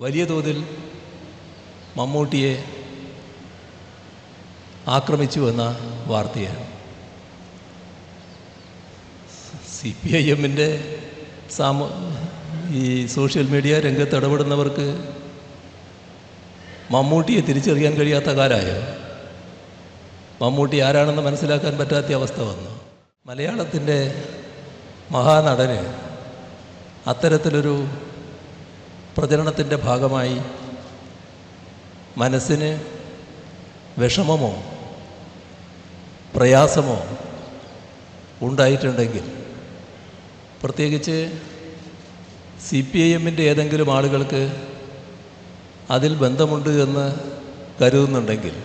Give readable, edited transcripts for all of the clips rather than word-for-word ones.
വലിയ തോതിൽ മമ്മൂട്ടിയെ ആക്രമിച്ചു എന്ന വാർത്തയാണ്. CPIM-ൻ്റെ ഈ സോഷ്യൽ മീഡിയ രംഗത്ത് ഇടപെടുന്നവർക്ക് മമ്മൂട്ടിയെ തിരിച്ചറിയാൻ കഴിയാത്ത കാലമായോ? മമ്മൂട്ടി ആരാണെന്ന് മനസ്സിലാക്കാൻ പറ്റാത്ത അവസ്ഥ വന്നു. മലയാളത്തിൻ്റെ മഹാനടന് അത്തരത്തിലൊരു പ്രചരണത്തിൻ്റെ ഭാഗമായി മനസ്സിന് വിഷമമോ പ്രയാസമോ ഉണ്ടായിട്ടുണ്ടെങ്കിൽ, പ്രത്യേകിച്ച് CPIM-ൻ്റെ ഏതെങ്കിലും ആളുകൾക്ക് അതിൽ ബന്ധമുണ്ട് എന്ന് കരുതുന്നുണ്ടെങ്കിൽ,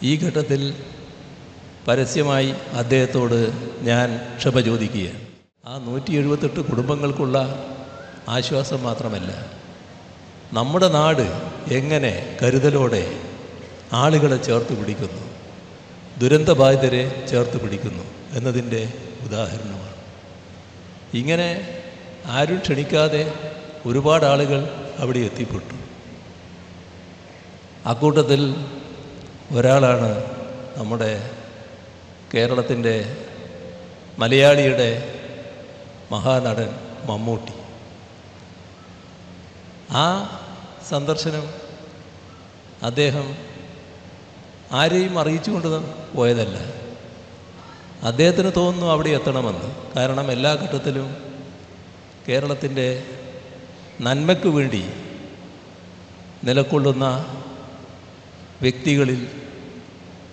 ഈ ഘട്ടത്തിൽ പരസ്യമായി അദ്ദേഹത്തോട് ഞാൻ ക്ഷമ ചോദിക്കുകയാണ്. ആ 178 കുടുംബങ്ങൾക്കുള്ള ആശ്വാസം മാത്രമല്ല, നമ്മുടെ നാട് എങ്ങനെ കരുതലോടെ ആളുകളെ ചേർത്ത് പിടിക്കുന്നു, ദുരന്തബാധിതരെ ചേർത്ത് പിടിക്കുന്നു എന്നതിൻ്റെ ഉദാഹരണമാണ്. ഇങ്ങനെ ആരും ക്ഷണിക്കാതെ ഒരുപാട് ആളുകൾ അവിടെ എത്തിപ്പെട്ടു. അക്കൂട്ടത്തിൽ ഒരാളാണ് നമ്മുടെ കേരളത്തിൻ്റെ മലയാളിയുടെ മഹാനടൻ മമ്മൂട്ടി. ആ സന്ദർശനം അദ്ദേഹം ആരെയും അറിയിച്ചുകൊണ്ട് പോയതല്ല. അദ്ദേഹത്തിന് തോന്നുന്നു അവിടെ എത്തണമെന്ന്. കാരണം എല്ലാ ഘട്ടത്തിലും കേരളത്തിൻ്റെ നന്മയ്ക്ക് വേണ്ടി നിലകൊള്ളുന്ന വ്യക്തികളിൽ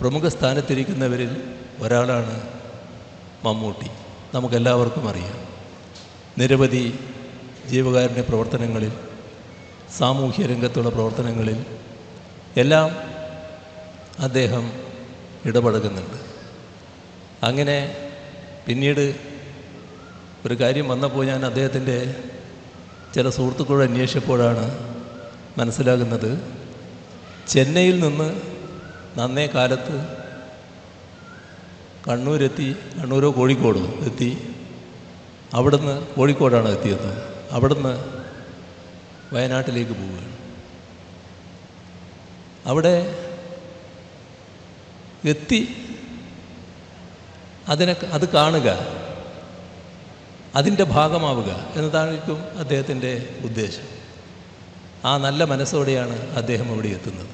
പ്രമുഖ സ്ഥാനത്തിരിക്കുന്നവരിൽ ഒരാളാണ് മമ്മൂട്ടി. നമുക്കെല്ലാവർക്കും അറിയാം. നിരവധി ജീവകാരുണ്യ പ്രവർത്തനങ്ങളിൽ, സാമൂഹ്യ രംഗത്തുള്ള പ്രവർത്തനങ്ങളിൽ എല്ലാം അദ്ദേഹം ഇടപഴകുന്നുണ്ട്. അങ്ങനെ പിന്നീട് ഒരു കാര്യം വന്നപ്പോൾ ഞാൻ അദ്ദേഹത്തിൻ്റെ ചില സുഹൃത്തുക്കളോട് അന്വേഷിച്ചപ്പോഴാണ് മനസ്സിലാകുന്നത്, ചെന്നൈയിൽ നിന്ന് നന്നേ കാലത്ത് കണ്ണൂരോ കോഴിക്കോടോ എത്തി. അവിടുന്ന് കോഴിക്കോടാണ് എത്തിയത്. അവിടുന്ന് വയനാട്ടിലേക്ക് പോവുകയാണ്. അവിടെ എത്തി അത് കാണുക, അതിൻ്റെ ഭാഗമാവുക എന്നതായിരിക്കും അദ്ദേഹത്തിൻ്റെ ഉദ്ദേശം. ആ നല്ല മനസ്സോടെയാണ് അദ്ദേഹം ഇവിടെ എത്തുന്നത്.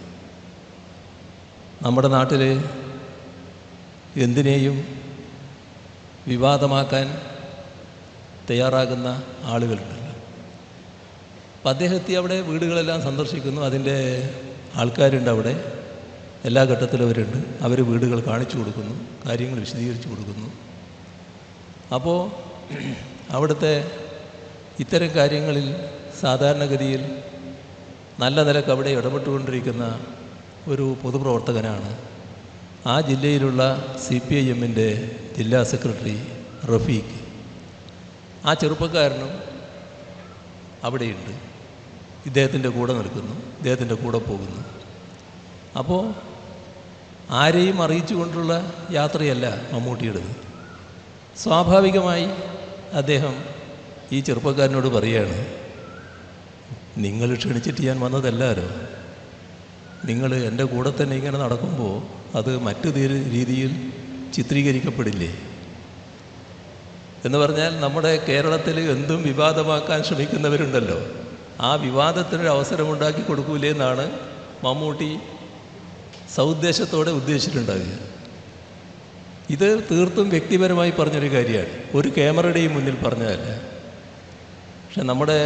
നമ്മുടെ നാട്ടിൽ എന്തിനേയും വിവാദമാക്കാൻ തയ്യാറാകുന്ന ആളുകളുണ്ടല്ലോ. അപ്പം അദ്ദേഹത്തെ അവിടെ വീടുകളെല്ലാം സന്ദർശിക്കുന്നു. അതിൻ്റെ ആൾക്കാരുണ്ട് അവിടെ, എല്ലാ ഘട്ടത്തിലും അവരുണ്ട്. അവർ വീടുകൾ കാണിച്ചു കൊടുക്കുന്നു, കാര്യങ്ങൾ വിശദീകരിച്ചു കൊടുക്കുന്നു. അപ്പോൾ അവിടുത്തെ ഇത്തരം കാര്യങ്ങളിൽ സാധാരണഗതിയിൽ നല്ല നിലക്ക് അവിടെ ഇടപെട്ടുകൊണ്ടിരിക്കുന്ന ഒരു പൊതുപ്രവർത്തകനാണ് ആ ജില്ലയിലുള്ള CPIM-ൻ്റെ ജില്ലാ സെക്രട്ടറി റഫീഖ്. ആ ചെറുപ്പക്കാരനും അവിടെയുണ്ട്. ഇദ്ദേഹത്തിൻ്റെ കൂടെ നിൽക്കുന്നു, ഇദ്ദേഹത്തിൻ്റെ കൂടെ പോകുന്നു. അപ്പോൾ ആരെയും അറിയിച്ചുകൊണ്ടുള്ള യാത്രയല്ല മമ്മൂട്ടിയുടേത്. സ്വാഭാവികമായി അദ്ദേഹം ഈ ചെറുപ്പക്കാരനോട് പറയുകയാണ്, നിങ്ങൾ ക്ഷണിച്ചിട്ട് ഞാൻ വന്നതല്ലാരോ, നിങ്ങൾ എൻ്റെ കൂടെ തന്നെ ഇങ്ങനെ നടക്കുമ്പോൾ അത് മറ്റു രീതിയിൽ ചിത്രീകരിക്കപ്പെടില്ലേ എന്ന് പറഞ്ഞാൽ, നമ്മുടെ കേരളത്തിൽ എന്തും വിവാദമാക്കാൻ ശ്രമിക്കുന്നവരുണ്ടല്ലോ, ആ വിവാദത്തിനൊരു അവസരമുണ്ടാക്കി കൊടുക്കൂലേ എന്നാണ് മമ്മൂട്ടി സൗദ്ദേശത്തോടെ ഉദ്ദേശിച്ചിട്ടുണ്ടാകുക. ഇത് തീർത്തും വ്യക്തിപരമായി പറഞ്ഞൊരു കാര്യമാണ്, ഒരു ക്യാമറയുടെയും മുന്നിൽ പറഞ്ഞതല്ല. പക്ഷെ നമ്മുടെ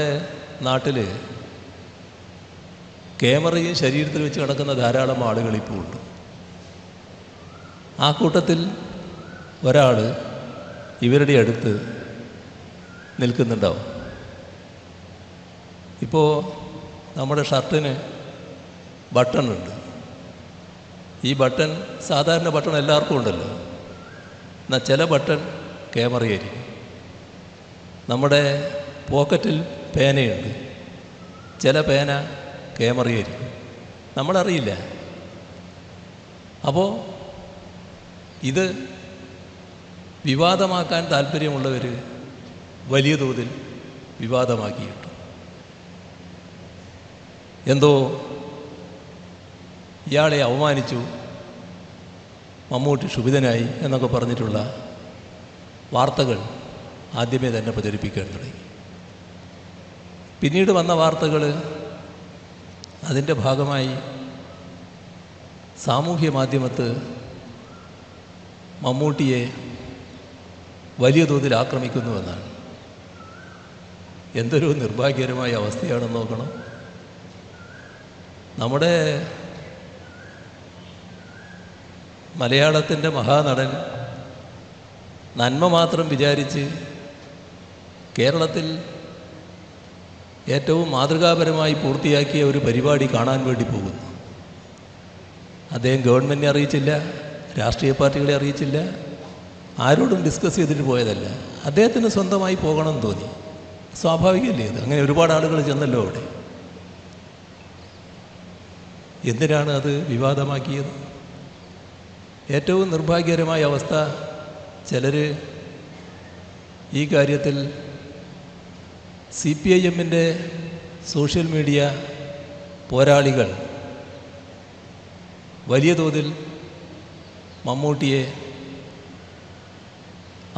നാട്ടിൽ ക്യാമറയും ശരീരത്തിൽ വെച്ച് നടക്കുന്ന ധാരാളം ആളുകൾ ഇപ്പോൾ ഉണ്ട്. ആ കൂട്ടത്തിൽ ഒരാൾ ഇവരുടെ അടുത്ത് നിൽക്കുന്നുണ്ടാവും. ഇപ്പോൾ നമ്മുടെ ഷർട്ടിന് ബട്ടണുണ്ട്. ഈ ബട്ടൺ സാധാരണ ബട്ടൺ എല്ലാവർക്കും ഉണ്ടല്ലോ. എന്നാൽ ചില ബട്ടൺ ക്യാമറയായിരിക്കും. നമ്മുടെ പോക്കറ്റിൽ പേനയുണ്ട്, ചില പേന ക്യാമറയായിരിക്കും, നമ്മളറിയില്ല. അപ്പോൾ ഇത് വിവാദമാക്കാൻ താല്പര്യമുള്ളവർ വലിയ തോതിൽ വിവാദമാക്കിയിട്ടു. എന്തോ ഇയാളെ അവമാനിച്ചു, മമ്മൂട്ടി ക്ഷുഭിതനായി എന്നൊക്കെ പറഞ്ഞിട്ടുള്ള വാർത്തകൾ ആദ്യമേ തന്നെ പ്രചരിപ്പിക്കാൻ തുടങ്ങി. പിന്നീട് വന്ന വാർത്തകൾ അതിൻ്റെ ഭാഗമായി സാമൂഹ്യ മാധ്യമത്ത് മമ്മൂട്ടിയെ വലിയ തോതിൽ ആക്രമിക്കുന്നുവെന്നാണ്. എന്തൊരു നിർഭാഗ്യകരമായ അവസ്ഥയാണെന്ന് നോക്കണം. നമ്മുടെ മലയാളത്തിൻ്റെ മഹാനടൻ നന്മ മാത്രം വിചാരിച്ച് കേരളത്തിൽ ഏറ്റവും മാതൃകാപരമായി പൂർത്തിയാക്കിയ ഒരു പരിപാടി കാണാൻ വേണ്ടി പോകുന്നു. അദ്ദേഹം ഗവൺമെൻറ്റിനെ അറിയിച്ചില്ല, രാഷ്ട്രീയ പാർട്ടികളെ അറിയിച്ചില്ല, ആരോടും ഡിസ്കസ് ചെയ്തിട്ട് പോയതല്ല. അദ്ദേഹത്തിന് സ്വന്തമായി പോകണമെന്ന് തോന്നി. സ്വാഭാവികമല്ലേ അത്? അങ്ങനെ ഒരുപാട് ആളുകൾ ചെന്നല്ലോ അവിടെ. എന്തിനാണ് അത് വിവാദമാക്കിയത്? ഏറ്റവും നിർഭാഗ്യകരമായ അവസ്ഥ, ചിലർ ഈ കാര്യത്തിൽ CPIMൻ്റെ സോഷ്യൽ മീഡിയ പോരാളികൾ വലിയ തോതിൽ മമ്മൂട്ടിയെ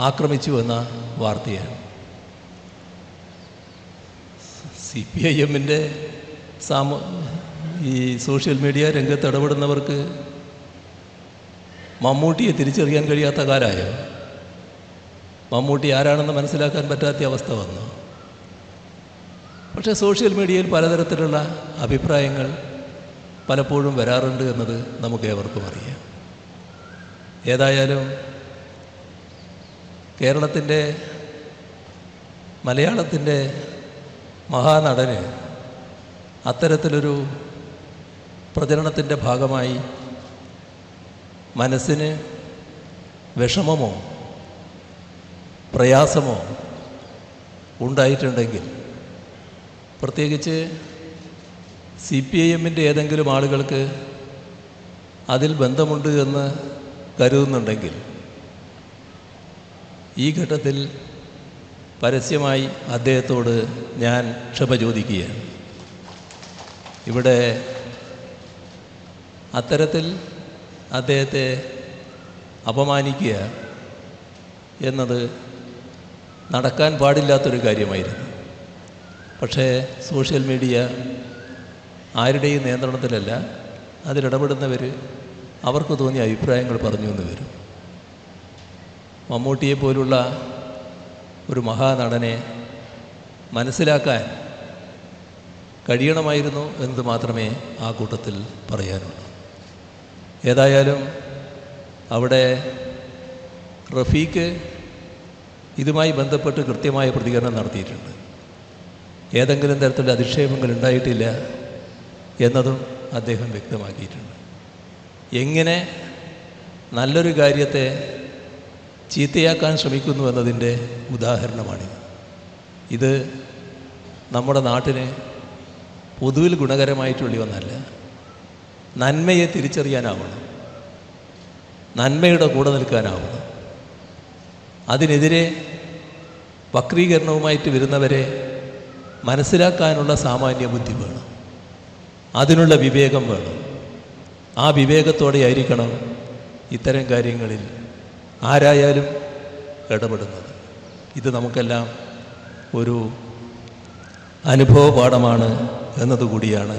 ആക്രമിച്ചു എന്ന വാർത്തയാണ്. CPIMൻ്റെ ഈ സോഷ്യൽ മീഡിയ രംഗത്ത് ഇടപെടുന്നവർക്ക് മമ്മൂട്ടിയെ തിരിച്ചറിയാൻ കഴിയാത്ത കാലമായോ? മമ്മൂട്ടി ആരാണെന്ന് മനസ്സിലാക്കാൻ പറ്റാത്ത അവസ്ഥ വന്നു. പക്ഷേ സോഷ്യൽ മീഡിയയിൽ പലതരത്തിലുള്ള അഭിപ്രായങ്ങൾ പലപ്പോഴും വരാറുണ്ട് എന്നത് നമുക്ക് ഏവർക്കും അറിയാം. ഏതായാലും കേരളത്തിൻ്റെ മലയാളത്തിൻ്റെ മഹാനടന് അത്തരത്തിലൊരു പ്രചരണത്തിൻ്റെ ഭാഗമായി മനസ്സിന് വിഷമമോ പ്രയാസമോ ഉണ്ടായിട്ടുണ്ടെങ്കിൽ, പ്രത്യേകിച്ച് CPIMൻ്റെ ഏതെങ്കിലും ആളുകൾക്ക് അതിൽ ബന്ധമുണ്ട് എന്ന് കരുതുന്നുണ്ടെങ്കിൽ, ഈ ഘട്ടത്തിൽ പരസ്യമായി അദ്ദേഹത്തോട് ഞാൻ ക്ഷമ ചോദിക്കുകയാണ്. ഇവിടെ അത്തരത്തിൽ അദ്ദേഹത്തെ അപമാനിക്കുക എന്നത് നടക്കാൻ പാടില്ലാത്തൊരു കാര്യമായിരുന്നു. പക്ഷേ സോഷ്യൽ മീഡിയ ആരുടെയും നിയന്ത്രണത്തിലല്ല. അതിലിടപെടുന്നവർ അവർക്ക് തോന്നിയ അഭിപ്രായങ്ങൾ പറഞ്ഞു എന്ന് വരും. മമ്മൂട്ടിയെ പോലുള്ള ഒരു മഹാനടനെ മനസ്സിലാക്കാൻ കഴിയണമായിരുന്നു എന്നത് മാത്രമേ ആ കൂട്ടത്തിൽ പറയാനുള്ളൂ. ഏതായാലും അവിടെ റഫീഖ് ഇതുമായി ബന്ധപ്പെട്ട് കൃത്യമായ പ്രതികരണം നടത്തിയിട്ടുണ്ട്. ഏതെങ്കിലും തരത്തിലുള്ള അധിക്ഷേപങ്ങൾ ഉണ്ടായിട്ടില്ല എന്നതും അദ്ദേഹം വ്യക്തമാക്കിയിട്ടുണ്ട്. എങ്ങനെ നല്ലൊരു കാര്യത്തെ ചീത്തയാക്കാൻ ശ്രമിക്കുന്നു എന്നതിൻ്റെ ഉദാഹരണമാണിത്. ഇത് നമ്മുടെ നാട്ടിന് പൊതുവിൽ ഗുണകരമായിട്ടുള്ള ഒന്നല്ല. നന്മയെ തിരിച്ചറിയാനാവണം, നന്മയുടെ കൂടെ നിൽക്കാനാവണം. അതിനെതിരെ വക്രീകരണവുമായിട്ട് വരുന്നവരെ മനസ്സിലാക്കാനുള്ള സാമാന്യ ബുദ്ധി വേണം, അതിനുള്ള വിവേകം വേണം. ആ വിവേകത്തോടെ ആയിരിക്കണം ഇത്തരം കാര്യങ്ങളിൽ ആരായാലും ഇടപെടുന്നത്. ഇത് നമുക്കെല്ലാം ഒരു അനുഭവ പാഠമാണ് എന്നതുകൂടിയാണ്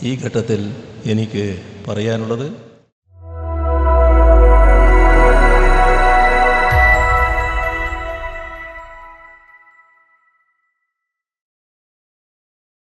ഈ ഘട്ടത്തിൽ എനിക്ക് പറയാനുള്ളത്.